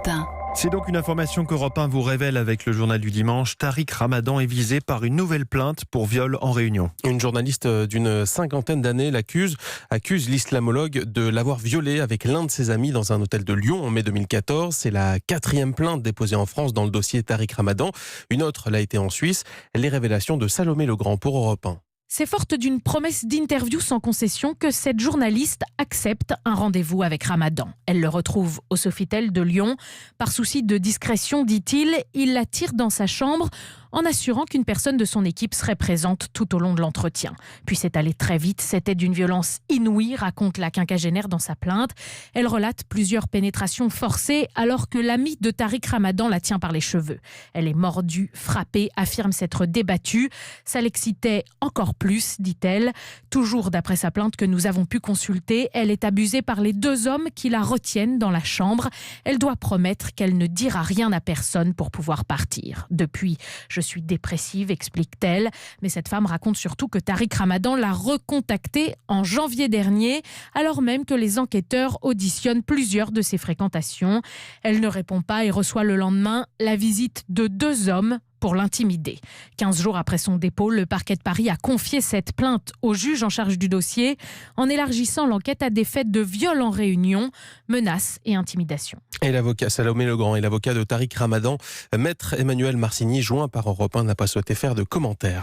Europe 1. C'est donc une information qu'Europe 1 vous révèle avec le journal du dimanche. Tariq Ramadan est visé par une nouvelle plainte pour viol en Réunion. Une journaliste d'une cinquantaine d'années accuse l'islamologue de l'avoir violée avec l'un de ses amis dans un hôtel de Lyon en mai 2014. C'est la 4e plainte déposée en France dans le dossier Tariq Ramadan. Une autre l'a été en Suisse. Les révélations de Salomé Legrand pour Europe 1. C'est forte d'une promesse d'interview sans concession que cette journaliste accepte un rendez-vous avec Ramadan. Elle le retrouve au Sofitel de Lyon. Par souci de discrétion, dit-il, il l'attire dans sa chambre en assurant qu'une personne de son équipe serait présente tout au long de l'entretien. Puis c'est allé très vite, c'était d'une violence inouïe, raconte la quinquagénaire dans sa plainte. Elle relate plusieurs pénétrations forcées alors que l'ami de Tariq Ramadan la tient par les cheveux. Elle est mordue, frappée, affirme s'être débattue. Ça l'excitait encore plus, dit-elle. Toujours d'après sa plainte que nous avons pu consulter, elle est abusée par les 2 hommes qui la retiennent dans la chambre. Elle doit promettre qu'elle ne dira rien à personne pour pouvoir partir. Depuis, je suis dépressive, explique-t-elle. Mais cette femme raconte surtout que Tariq Ramadan l'a recontactée en janvier dernier, alors même que les enquêteurs auditionnent plusieurs de ses fréquentations. Elle ne répond pas et reçoit le lendemain la visite de 2 hommes pour l'intimider. 15 jours après son dépôt, le parquet de Paris a confié cette plainte au juge en charge du dossier en élargissant l'enquête à des faits de viol en Réunion, menaces et intimidations. Et l'avocat Salomé Legrand et l'avocat de Tariq Ramadan, maître Emmanuel Marcigny, joint par Europe 1, n'a pas souhaité faire de commentaires.